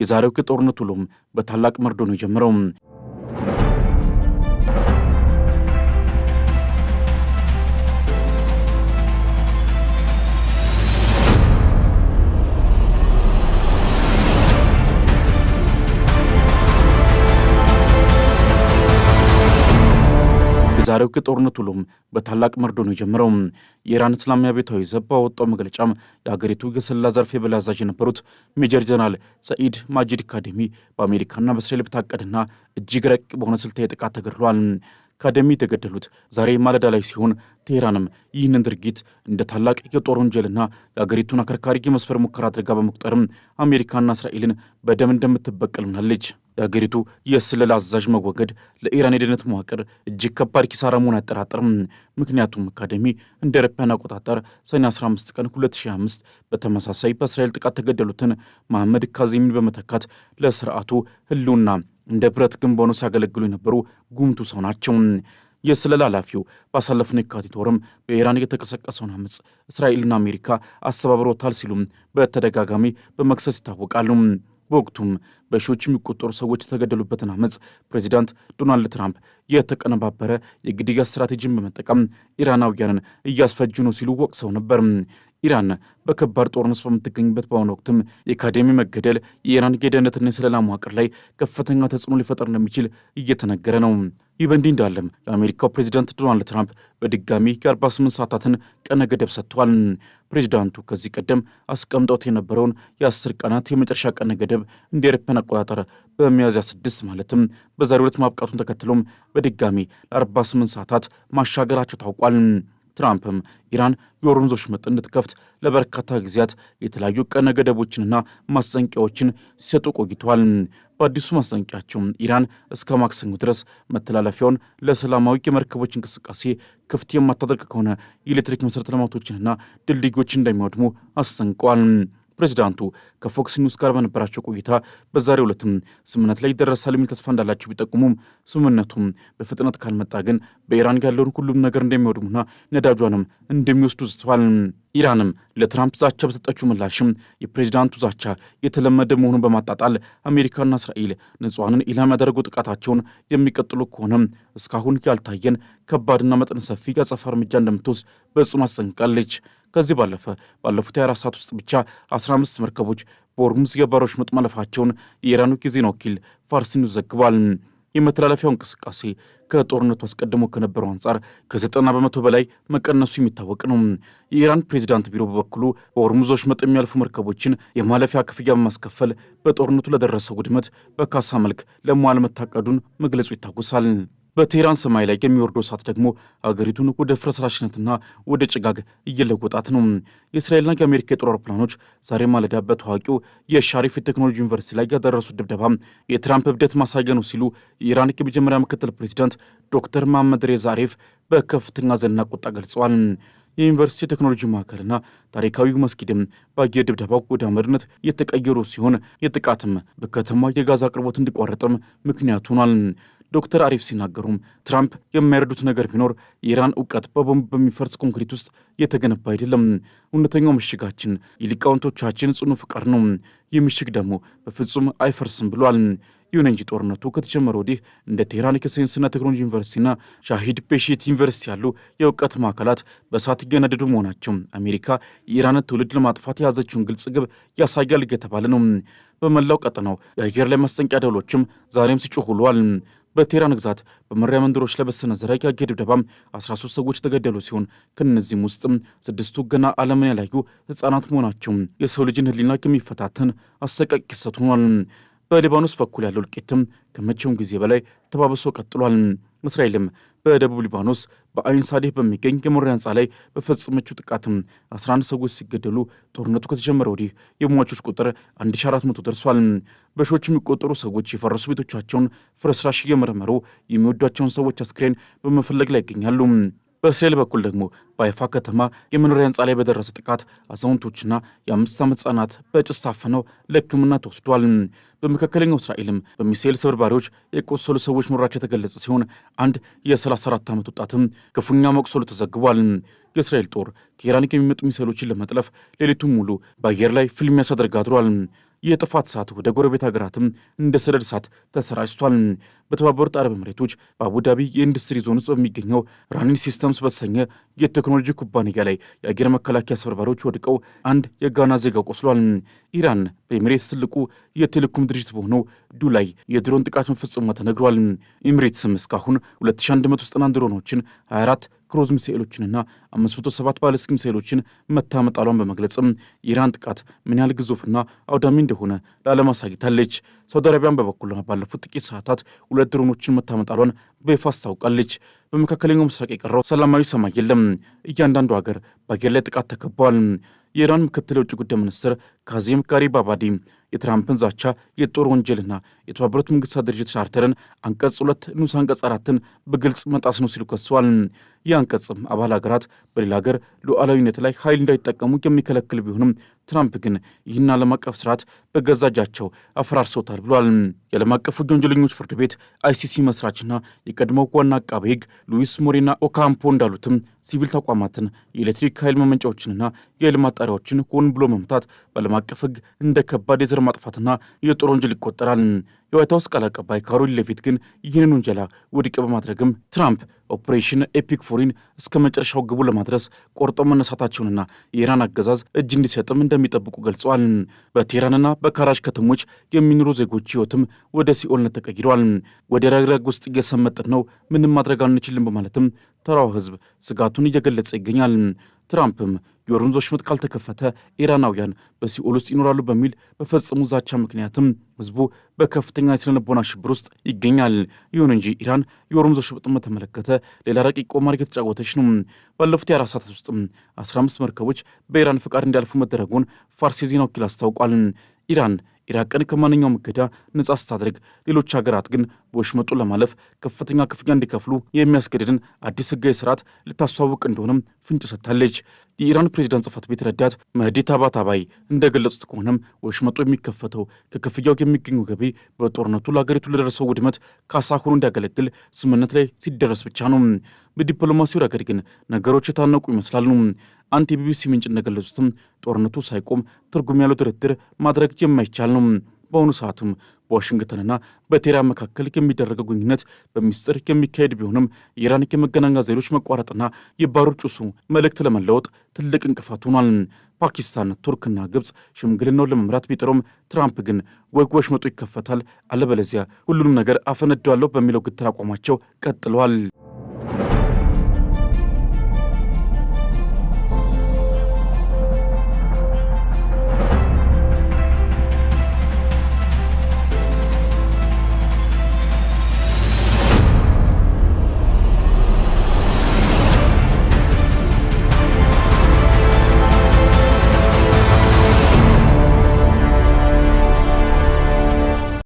የዛሬው የጦርነት ውሎም በታላቅ መርዶ ነው የጀመረው። የዛሬው የጦርነት ውሎም በታላቅ መርዶ ነው የጀመረው። የኢራን እስላማዊ አብዮታዊ ዘብ ባወጣው መግለጫም የሀገሪቱ የስለላ ዘርፍ የበላይ አዛዥ የነበሩት ሜጀር ጀነራል ሰኢድ ማጂድ ካዴሚ በአሜሪካና በእስራኤል በታቀደና እጅግ ረቂቅ በሆነ ስልታዊ ጥቃት ተገድለዋል። ካዴሚ የተገደሉት ዛሬ ማለዳ ላይ ሲሆን ቴህራንም ይህንን ድርጊት እንደ ታላቅ የጦር ወንጀልና የአገሪቱን አከርካሪ የመስፈር ሙከራ አድርጋ በመቁጠርም አሜሪካና እስራኤልን በደም እንደምትበቀል ሆናለች። የአገሪቱ የስለላ አዛዥ መወገድ ለኢራን የደህንነት መዋቅር እጅግ ከባድ ኪሳራ መሆን አያጠራጥርም። ምክንያቱም ካዴሚ እንደ አውሮፓውያን አቆጣጠር ሰኔ 15 ቀን 2005 በተመሳሳይ በእስራኤል ጥቃት ተገደሉትን መሐመድ ካዚሚን በመተካት ለስርዓቱ ህልውና እንደ ብረት ግንብ ሆነው ሲያገለግሉ የነበሩ ጉምቱ ሰው ናቸው። የስለላ ኃላፊው ባሳለፍነው የካቲት ወርም በኢራን የተቀሰቀሰውን አመፅ እስራኤልና አሜሪካ አስተባብሮታል ሲሉም በተደጋጋሚ በመክሰስ ይታወቃሉ። በወቅቱም በሺዎች የሚቆጠሩ ሰዎች የተገደሉበትን አመፅ ፕሬዚዳንት ዶናልድ ትራምፕ የተቀነባበረ የግድያ ስትራቴጂን በመጠቀም ኢራናውያንን እያስፈጁ ነው ሲሉ ወቅሰው ነበር። ኢራን በከባድ ጦርነት በምትገኝበት በአሁኑ ወቅትም የካዴሚ መገደል የኢራን የደህንነትና የስለላ መዋቅር ላይ ከፍተኛ ተጽዕኖ ሊፈጠር እንደሚችል እየተነገረ ነው። ይህ በእንዲህ እንዳለም የአሜሪካው ፕሬዚዳንት ዶናልድ ትራምፕ በድጋሚ የ48 ሰዓታትን ቀነ ገደብ ሰጥተዋል። ፕሬዚዳንቱ ከዚህ ቀደም አስቀምጠውት የነበረውን የ10 ቀናት የመጨረሻ ቀነ ገደብ እንደ አውሮፓውያን አቆጣጠር በሚያዝያ 6 ማለትም በዛሬው ዕለት ማብቃቱን ተከትሎም በድጋሚ ለ48 ሰዓታት ማሻገራቸው ታውቋል። ትራምፕም ኢራን የሆርሙዝ ወሽመጥ እንድትከፍት ለበርካታ ጊዜያት የተለያዩ ቀነ ገደቦችንና ማስጠንቀቂያዎችን ሲሰጡ ቆይተዋል። በአዲሱ ማስጠንቀቂያቸው ኢራን እስከ ማክሰኞ ድረስ መተላለፊያውን ለሰላማዊ የመርከቦች እንቅስቃሴ ክፍት የማታደርግ ከሆነ የኤሌክትሪክ መሠረተ ልማቶችንና ድልድዮችን እንደሚወድሙ አስጠንቀዋል። ፕሬዚዳንቱ ከፎክስ ኒውስ ጋር በነበራቸው ቆይታ በዛሬው ዕለትም ስምምነት ላይ ይደረሳል የሚል ተስፋ እንዳላቸው ቢጠቁሙም ስምምነቱም በፍጥነት ካልመጣ ግን በኢራን ያለውን ሁሉም ነገር እንደሚወድሙና ነዳጇንም እንደሚወስዱ ዝተዋል። ኢራንም ለትራምፕ ዛቻ በሰጠችው ምላሽም የፕሬዚዳንቱ ዛቻ የተለመደ መሆኑን በማጣጣል አሜሪካና እስራኤል ንጹሐንን ኢላማ ያደረጉ ጥቃታቸውን የሚቀጥሉ ከሆነም እስካሁን ያልታየን ከባድና መጠን ሰፊ የአጸፋ እርምጃ እንደምትወስድ በጽኑ አስጠንቅቃለች። ከዚህ ባለፈ ባለፉት 24 ሰዓት ውስጥ ብቻ 15 መርከቦች በሆርሙዝ የባህር ወሽመጥ ማለፋቸውን የኢራኑ የዜና ወኪል ፋርስ ኒውስ ዘግቧል። የመተላለፊያው እንቅስቃሴ ከጦርነቱ አስቀድሞ ከነበረው አንጻር ከ90 በመቶ በላይ መቀነሱ የሚታወቅ ነው። የኢራን ፕሬዚዳንት ቢሮ በበኩሉ በሆርሙዝ ወሽመጥ የሚያልፉ መርከቦችን የማለፊያ ክፍያ በማስከፈል በጦርነቱ ለደረሰው ውድመት በካሳ መልክ ለመዋል መታቀዱን መግለጹ ይታወሳል። በቴህራን ሰማይ ላይ የሚወርደው እሳት ደግሞ አገሪቱን ወደ ፍርስራሽነትና ወደ ጭጋግ እየለወጣት ነው። የእስራኤልና የአሜሪካ የጦር አውሮፕላኖች ዛሬ ማለዳ በታዋቂው የሻሪፍ የቴክኖሎጂ ዩኒቨርሲቲ ላይ ያደረሱት ድብደባ የትራምፕ እብደት ማሳያ ነው ሲሉ የኢራን የመጀመሪያ ምክትል ፕሬዚዳንት ዶክተር መሐመድ ሬዛ አሬፍ በከፍተኛ ዘንና ቁጣ ገልጸዋል። የዩኒቨርሲቲ ቴክኖሎጂ ማዕከልና ታሪካዊ መስጊድም በአየር ድብደባው ወደ አመድነት የተቀየሩ ሲሆን የጥቃትም በከተማ የጋዝ አቅርቦት እንዲቋረጥም ምክንያት ሆኗል። ዶክተር አሪፍ ሲናገሩም ትራምፕ የማይረዱት ነገር ቢኖር የኢራን እውቀት በቦምብ በሚፈርስ ኮንክሪት ውስጥ የተገነባ አይደለም። እውነተኛው ምሽጋችን የሊቃውንቶቻችን ጽኑ ፍቃድ ነው። ይህ ምሽግ ደግሞ በፍጹም አይፈርስም ብሏል። ይሁን እንጂ ጦርነቱ ከተጀመረ ወዲህ እንደ ቴህራን የሳይንስና ቴክኖሎጂ ዩኒቨርሲቲና ሻሂድ ቤሺት ዩኒቨርሲቲ ያሉ የእውቀት ማዕከላት በእሳት እየነደዱ መሆናቸው አሜሪካ የኢራንን ትውልድ ለማጥፋት የያዘችውን ግልጽ ግብ ያሳያል እየተባለ ነው። በመላው ቀጠናው የአየር ላይ ማስጠንቀቂያ ደወሎችም ዛሬም ሲጮሁ ውለዋል። በቴህራን ግዛት በመኖሪያ መንደሮች ላይ በተሰነዘረ የአየር ድብደባም 13 ሰዎች የተገደሉ ሲሆን ከእነዚህም ውስጥም 6ቱ ገና ዓለምን ያላዩ ሕፃናት መሆናቸው የሰው ልጅን ሕሊና የሚፈታተን አሰቃቂ ክስተት ሆኗል። በሊባኖስ በኩል ያለው እልቂትም ከመቼውም ጊዜ በላይ ተባብሶ ቀጥሏል። እስራኤልም በደቡብ ሊባኖስ በአይን ሳዴህ በሚገኝ የመኖሪያ ሕንፃ ላይ በፈጸመችው ጥቃትም 11 ሰዎች ሲገደሉ ጦርነቱ ከተጀመረ ወዲህ የሟቾች ቁጥር 1400 ደርሷል። በሺዎች የሚቆጠሩ ሰዎች የፈረሱ ቤቶቻቸውን ፍርስራሽ እየመረመሩ የሚወዷቸውን ሰዎች አስክሬን በመፈለግ ላይ ይገኛሉ። በእስራኤል በኩል ደግሞ በአይፋ ከተማ የመኖሪያ ሕንፃ ላይ በደረሰ ጥቃት አዛውንቶችና የ5 ዓመት ሕፃናት በጭስ ታፍነው ለሕክምና ተወስዷል። በመካከለኛው እስራኤልም በሚሳኤል ስብርባሪዎች የቆሰሉ ሰዎች መኖራቸው የተገለጸ ሲሆን አንድ የ34 ዓመት ወጣትም ክፉኛ መቁሰሉ ተዘግቧል። የእስራኤል ጦር ከኢራን የሚመጡ ሚሳኤሎችን ለመጥለፍ ሌሊቱን ሙሉ በአየር ላይ ፍልሚያ ሲያደርግ አድሯል። የጥፋት እሳት ወደ ጎረቤት ሀገራትም እንደ ሰደድ እሳት ተሰራጭቷል። በተባበሩት አረብ ኤምሬቶች በአቡዳቢ የኢንዱስትሪ ዞን ውስጥ በሚገኘው ራኒን ሲስተምስ በተሰኘ የቴክኖሎጂ ኩባንያ ላይ የአየር መከላከያ አስበርባሪዎች ወድቀው አንድ የጋና ዜጋ ቆስሏል። ኢራን በኤምሬትስ ትልቁ የቴሌኮም ድርጅት በሆነው ዱ ላይ የድሮን ጥቃት መፈጸሟ ተነግሯል። ኤምሬትስም እስካሁን 2191 ድሮኖችን 24 ክሩዝ ሚሳኤሎችንና 507 ባሊስቲክ ሚሳኤሎችን መታመጣሏን በመግለጽም የኢራን ጥቃት ምን ያህል ግዙፍና አውዳሚ እንደሆነ ለዓለም አሳይታለች። ሳውዲ አረቢያን በበኩሏ ባለፉት ጥቂት ሰዓታት 2 ድሮኖችን መታመጣሏን በይፋ አስታውቃለች። በመካከለኛው ምስራቅ የቀረው ሰላማዊ ሰማይ የለም። እያንዳንዱ ሀገር በአየር ላይ ጥቃት ተከቧል። የኢራን ምክትል የውጭ ጉዳይ ሚኒስትር ካዚም ጋሪባባዲ የትራምፕን ዛቻ የጦር ወንጀልና የተባበሩት መንግስታት ድርጅት ቻርተርን አንቀጽ 2 ንዑስ አንቀጽ 4ን በግልጽ መጣስ ነው ሲሉ ከሰዋል። ይህ አንቀጽም አባል ሀገራት በሌላ ሀገር ሉዓላዊነት ላይ ኃይል እንዳይጠቀሙ የሚከለክል ቢሆንም ትራምፕ ግን ይህን ዓለም አቀፍ ስርዓት በገዛ እጃቸው አፈራርሰውታል ብሏል። የዓለም አቀፉ የወንጀለኞች ፍርድ ቤት አይሲሲ መስራችና የቀድሞው ዋና አቃቤ ሕግ ሉዊስ ሞሬና ኦካምፖ እንዳሉትም ሲቪል ተቋማትን የኤሌክትሪክ ኃይል ማመንጫዎችንና የኃይል ማጣሪያዎችን ሆን ብሎ መምታት በዓለም አቀፍ ሕግ እንደ ከባድ የዘር ማጥፋትና የጦር ወንጀል ይቆጠራል። የዋይት ሀውስ ቃል አቀባይ ካሮሊን ሌቪት ግን ይህንን ወንጀላ ውድቅ በማድረግም ትራምፕ ኦፕሬሽን ኤፒክ ፎሪን እስከ መጨረሻው ግቡ ለማድረስ ቆርጠው መነሳታቸውንና የኢራን አገዛዝ እጅ እንዲሰጥም እንደሚጠብቁ ገልጸዋል። በቴህራንና በካራጅ ከተሞች የሚኖሩ ዜጎች ሕይወትም ወደ ሲኦልነት ተቀይረዋል። ወደ ረግረግ ውስጥ እየሰመጥን ነው፣ ምንም ማድረግ አንችልም በማለትም ተራው ሕዝብ ስጋቱን እየገለጸ ይገኛል። ትራምፕም የሆርሙዝ ወሽመጥ ካልተከፈተ ኢራናውያን በሲኦል ውስጥ ይኖራሉ በሚል በፈጸሙ ዛቻ ምክንያትም ህዝቡ በከፍተኛ የስነልቦና ሽብር ውስጥ ይገኛል። ይሁን እንጂ ኢራን የሆርሙዝ ወሽመጥን በተመለከተ ሌላ ረቂቅ ቁማር እየተጫወተች ነው። ባለፉት የ4 ሰዓታት ውስጥ 15 መርከቦች በኢራን ፍቃድ እንዲያልፉ መደረጉን ፋርስ የዜና ወኪል አስታውቋል። ኢራን ኢራቅን ከማንኛውም እገዳ ነጻ ስታደርግ ሌሎች ሀገራት ግን በወሽመጡ ለማለፍ ከፍተኛ ክፍያ እንዲከፍሉ የሚያስገድድን አዲስ ህጋዊ ስርዓት ልታስተዋውቅ እንደሆነም ፍንጭ ሰጥታለች። የኢራን ፕሬዝዳንት ጽህፈት ቤት ረዳት መህዲ ታባታባይ እንደገለጹት ከሆነም ወሽመጡ የሚከፈተው ከክፍያው የሚገኘው ገቢ በጦርነቱ ለሀገሪቱ ለደረሰው ውድመት ካሳ ሆኖ እንዲያገለግል ስምምነት ላይ ሲደረስ ብቻ ነው። በዲፕሎማሲው ረገድ ግን ነገሮች የታነቁ ይመስላሉ። አንድ የቢቢሲ ምንጭ እንደገለጹትም ጦርነቱ ሳይቆም ትርጉም ያለው ድርድር ማድረግ የማይቻል ነው። በአሁኑ ሰዓትም በዋሽንግተንና በቴህራን መካከል የሚደረገው ግንኙነት በሚስጥር የሚካሄድ ቢሆንም የኢራን የመገናኛ ዘዴዎች መቋረጥና የባሩድ ጭሱ መልእክት ለመለወጥ ትልቅ እንቅፋት ሆኗል። ፓኪስታን፣ ቱርክና ግብፅ ሽምግልናውን ለመምራት ቢጥሩም ትራምፕ ግን ወሽመጡ ይከፈታል፣ አለበለዚያ ሁሉንም ነገር አፈነዳዋለሁ በሚለው ግትር አቋማቸው ቀጥለዋል።